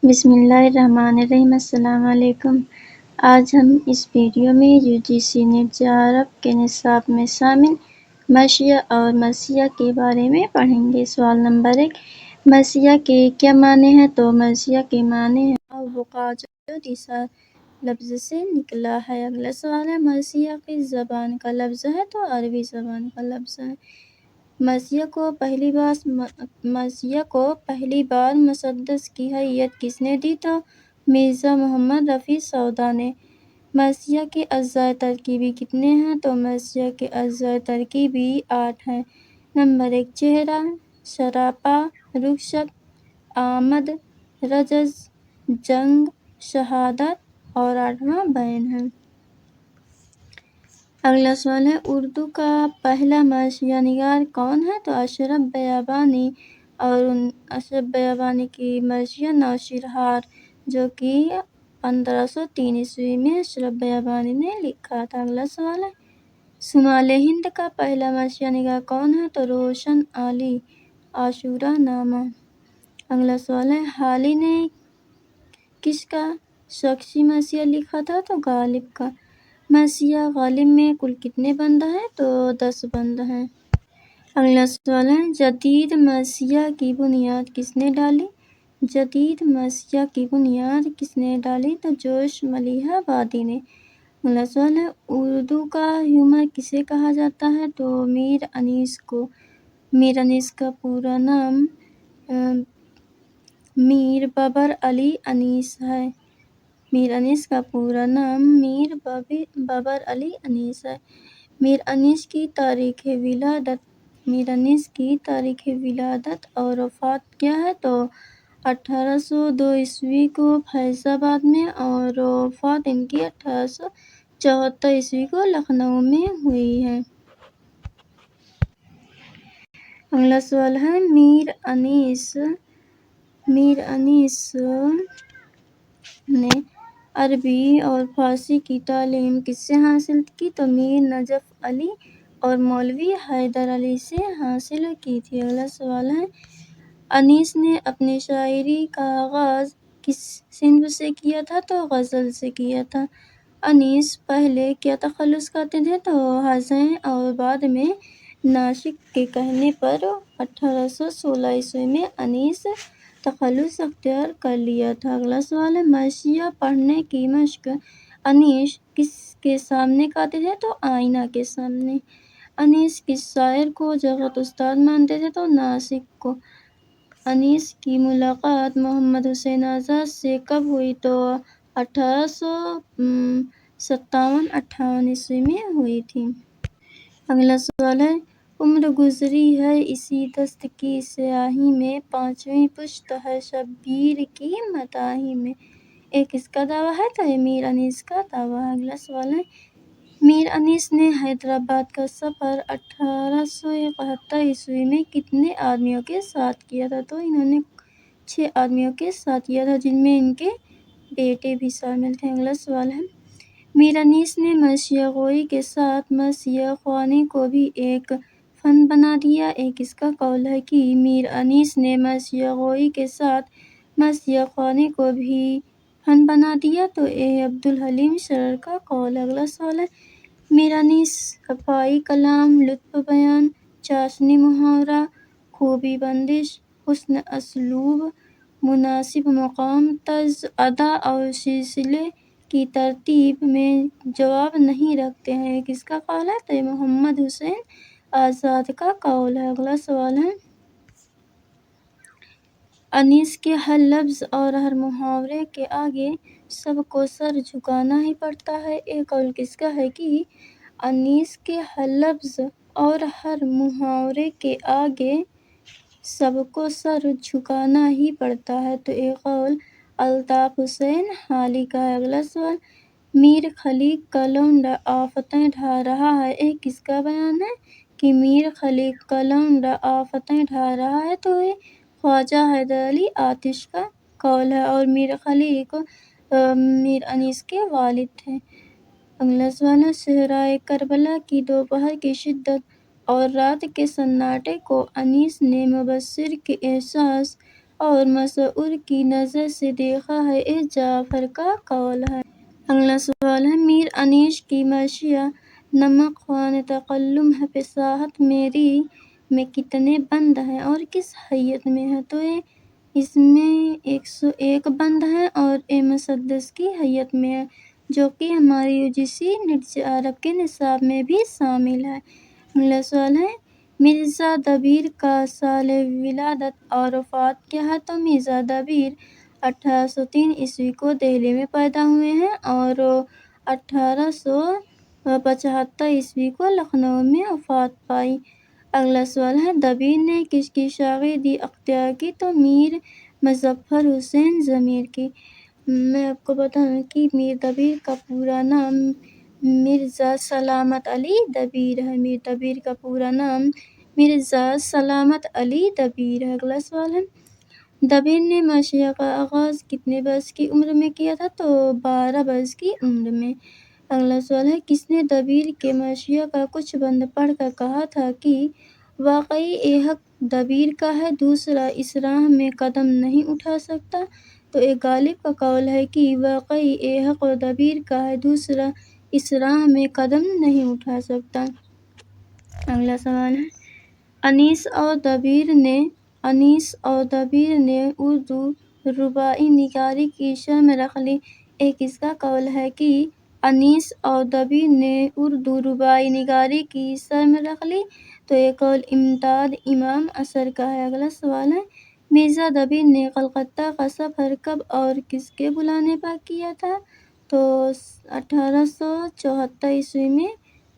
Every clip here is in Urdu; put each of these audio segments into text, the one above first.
بسم اللہ الرحمن الرحیم۔ السلام علیکم۔ آج ہم اس ویڈیو میں UGC نیٹ JRF کے نصاب میں شامل مسیح اور مسیح کے بارے میں پڑھیں گے۔ سوال نمبر 1، مسیح کے کیا معنی ہیں؟ تو مسیح کے معنی ہیں ابوقا، جو عیسیٰ لفظ سے نکلا ہے۔ اگلا سوال ہے، مسیح کس زبان کا لفظ ہے؟ تو عربی زبان کا لفظ ہے۔ مسیح کو پہلی بار مسدس کی حیثیت کس نے دی؟ تو مرزا محمد رفیع سودا نے۔ مسیح کے اجزائے ترکیبی کتنے ہیں؟ تو مسیح کے اجزائے ترکیبی 8 ہیں۔ نمبر 1، چہرہ، سراپا، رخصت، آمد، رجز، جنگ، شہادت اور 8واں بین ہے۔ اگلا سوال ہے، اردو کا پہلا مسیحی نگار کون ہے؟ تو اشرف بیابانی۔ اور اشرف بیابانی کی مسیحی نوشرحال جو کہ 1503 عیسوی میں اشرف بیابانی نے لکھا تھا۔ اگلا سوال ہے، شمال ہند کا پہلا مسیحی نگار کون ہے؟ تو روشن علی، عاشورہ نامہ۔ اگلا سوال ہے، حالی نے کس کا شخصی مسیحا لکھا تھا؟ تو غالب کا۔ مسیحا غالب میں کل کتنے بند ہیں؟ تو 10 بند ہیں۔ اگلا سوال ہے، جدید مسیحا کی بنیاد کس نے ڈالی؟ جدید مسیحا کی بنیاد کس نے ڈالی؟ تو جوش ملیح آبادی نے۔ اگلا سوال ہے، اردو کا ہیومر کسے کہا جاتا ہے؟ تو میر انیس کو۔ میر انیس کا پورا نام میر بابر علی انیس ہے۔ میر انیس کا پورا نام میر بابر علی انیس ہے۔ میر انیس کی تاریخ ولادت اور وفات کیا ہے؟ تو 1802 عیسوی کو فیض آباد میں، اور وفات ان کی 1874 عیسوی کو لکھنؤ میں ہوئی ہے۔ اگلا سوال ہے، میر انیس نے عربی اور فارسی کی تعلیم کس سے حاصل کی؟ تو میر نجف علی اور مولوی حیدر علی سے حاصل کی تھی۔ اگلا سوال ہے، انیس نے اپنی شاعری کا آغاز کس صنف سے کیا تھا؟ تو غزل سے کیا تھا۔ انیس پہلے کیا تخلص کرتے تھے؟ تو ہذیان، اور بعد میں ناسک کے کہنے پر 1816 عیسوی میں انیس تخلص اختیار کر لیا تھا۔ اگلا سوال ہے، مسیحا پڑھنے کی مشق انیس کس کے سامنے کرتے تھے؟ تو آئینہ کے سامنے۔ انیس کس شاعر کو جگت استاد مانتے تھے؟ تو ناسک کو۔ انیس کی ملاقات محمد حسین آزاد سے کب ہوئی؟ تو 1857-58 عیسوی میں ہوئی تھی۔ اگلا سوال ہے، عمر گزری ہے اسی دست کی سیاہی میں، پانچویں پشت ہے شبیر کی متاہی میں، یہ کس کا دعویٰ ہے؟ تو یہ میر انیس کا دعویٰ ہے۔ اگلا سوال ہے، میر انیس نے حیدرآباد کا سفر 1871 عیسوی میں کتنے آدمیوں کے ساتھ کیا تھا؟ تو انہوں نے 6 آدمیوں کے ساتھ کیا تھا، جن میں ان کے بیٹے بھی شامل تھے۔ اگلا سوال ہے، میر انیس نے مسیح گوئی کے ساتھ مسیح خوانی کو بھی ایک فن بنا دیا، یہ کس کا قول ہے کہ میر انیس نے مسیح گوئی کے ساتھ مسیح خوانی کو بھی فن بنا دیا؟ تو یہ عبدالحلیم شرر کا قول ہے۔ اگلا سوال ہے، میر انیس صفائی کلام، لطف بیان، چاشنی محاورہ، خوبی بندش، حسن اسلوب، مناسب مقام، طرز ادا اور سلسلے کی ترتیب میں جواب نہیں رکھتے ہیں، یہ کس کا قول ہے؟ تو یہ محمد حسین آزاد کا قول ہے۔ اگلا سوال ہے، انیس کے ہر لفظ اور ہر محاورے کے آگے سب کو سر جھکانا ہی پڑتا ہے، یہ قول کس کا ہے کہ انیس کے ہر لفظ اور ہر محاورے کے آگے سب کو سر جھکانا ہی پڑتا ہے؟ تو یہ قول الطاف حسین حالی کا ہے۔ اگلا سوال، میر خلیق کا لونڈا آفتیں ڈھا رہا ہے، یہ کس کا بیان ہے کہ میر خلیق کا لونڈا آفتیں ڈھا رہا ہے؟ تو یہ خواجہ حیدر علی آتش کا قول ہے، اور میر خلیق میر انیس کے والد تھے۔ اگلا سوال ہے، صحرائے کربلا کی دوپہر کی شدت اور رات کے سناٹے کو انیس نے مبصر کے احساس اور مشعور کی نظر سے دیکھا ہے، اس جعفر کا قول ہے۔ اگلا سوال ہے، میر انیس کی مشیہ نمک خوان تکلم ہے فصاحت میری میں کتنے بند ہیں اور کس حیت میں ہے؟ تو اس میں 101 بند ہیں اور مسدس کی حیت میں ہے، جو کہ ہماری UGC نٹس عرب کے نصاب میں بھی شامل ہے۔ اگلا سوال ہے، مرزا دبیر کا سال ولادت اور وفات کیا ہے؟ تو مرزا دبیر 1803 کو دہلی میں پیدا ہوئے ہیں اور 1875 کو لکھنؤ میں وفات پائی۔ اگلا سوال ہے، دبیر نے کس کی شاگردی اختیار کی؟ تو میر مظفر حسین ضمیر کی۔ میں آپ کو بتا دوں کہ میر دبیر کا پورا نام مرزا سلامت علی دبیر ہے۔ میر دبیر کا پورا نام مرزا سلامت علی دبیر ہے۔ اگلا سوال ہے، دبیر نے مشیہ کا آغاز کتنے برس کی عمر میں کیا تھا؟ تو 12 برس کی عمر میں۔ اگلا سوال ہے، کس نے دبیر کے مشیہ کا کچھ بند پڑھ کر کہا تھا کہ واقعی یہ حق دبیر کا ہے، دوسرا اس راہ میں قدم نہیں اٹھا سکتا؟ تو غالب کا قول ہے کہ واقعی یہ حق دبیر کا ہے، دوسرا اس راہ میں قدم نہیں اٹھا سکتا۔ اگلا سوال ہے، انیس اور دبیر نے اردو رباعی نگاری کی شرح رکھ لی۔ ایک اس کا قول ہے کہ انیس اور دبیر نے اردو رباعی نگاری کی شرح رکھ لی، تو یہ قول امداد امام اثر کا ہے۔ اگلا سوال ہے، مرزا دبیر نے کلکتہ کا سفر کب اور کس کے بلانے پر کیا تھا؟ تو 1874 میں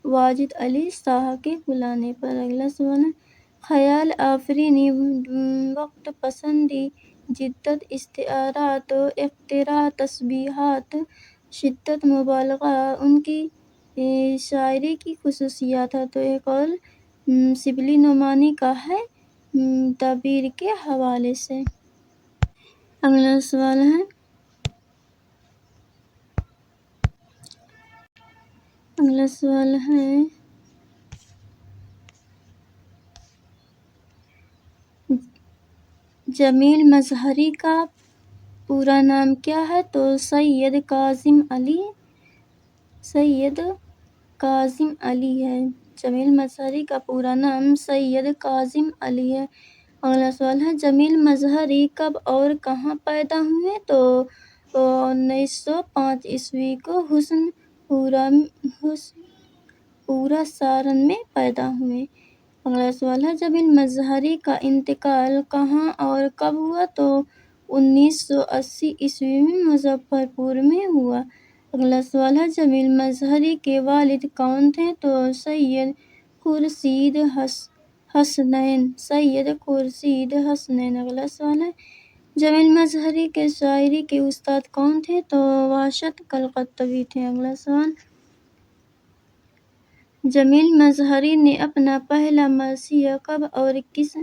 واجد علی شاہ کے بلانے پر۔ اگلا سوال ہے، خیال آفرینی، وقت پسندی، جدت، استعارات، اختراع، تشبیہات، شدت، مبالغہ ان کی شاعری کی خصوصیات ہے۔ تو یہ قول شبلی نعمانی کا ہے دبیر کے حوالے سے۔ اگلا سوال ہے، جمیل مظہری کا پورا نام کیا ہے؟ تو سید کاظم علی ہے۔ جمیل مظہری کا پورا نام سید کاظم علی ہے۔ اگلا سوال ہے، جمیل مظہری کب اور کہاں پیدا ہوئے؟ تو 1905 کو حسن پورہ سارن میں پیدا ہوئے۔ اگلا سوال ہے، جمیل مظہری کا انتقال کہاں اور کب ہوا؟ تو 1980 میں مظفر پور میں ہوا۔ اگلا سوال ہے، جمیل مظہری کے والد کون تھے؟ تو سید خورشید حسنین۔ اگلا سوال ہے، جمیل مظہری کے شاعری کے استاد کون تھے؟ تو واسط کلکتوی تھے۔ اگلا سوال، جمیل مظہری نے اپنا پہلا مرثیہ کب اور کس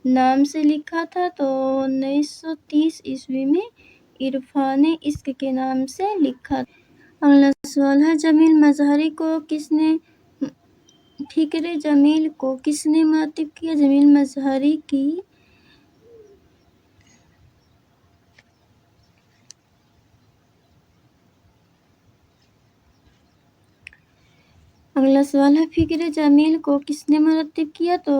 نام سے لکھا تھا؟ تو 1930 میں عرفان عشق کے نام سے لکھا تھا۔ اگلا سوال ہے، جمیل مظہری کو فکر جمیل کو کس نے مرتب کیا؟ جمیل مظہری کی اگلا سوال ہے، فکر جمیل کو کس نے مرتب کیا؟ تو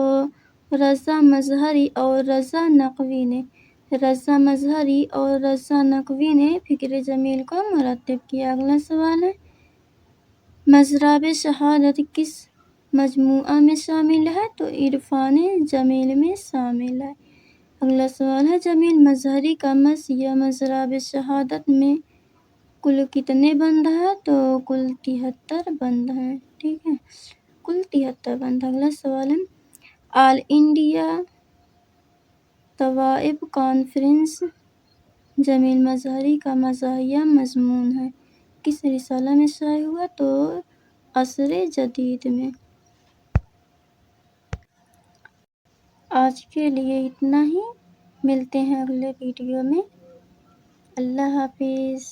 رضا مظہری اور رضا نقوی نے۔ رضا مظہری اور رضا نقوی نے فکر جمیل کو مرتب کیا۔ اگلا سوال ہے، مضراب شہادت کس مجموعہ میں شامل ہے؟ تو عرفان جمیل میں شامل ہے۔ اگلا سوال ہے، جمیل مظہری کا مرثیہ مضراب شہادت میں کل کتنے بند ہیں؟ تو کل 73 بند ہیں۔ ٹھیک ہے، کل 73 بند۔ اگلا سوال ہے، آل انڈیا طوائف کانفرنس جمیل مظہری کا مزاحیہ مضمون ہے، کس رسالہ میں شائع ہوا؟ تو عصر جدید میں۔ آج کے لیے اتنا ہی، ملتے ہیں اگلے ویڈیو میں۔ اللہ حافظ۔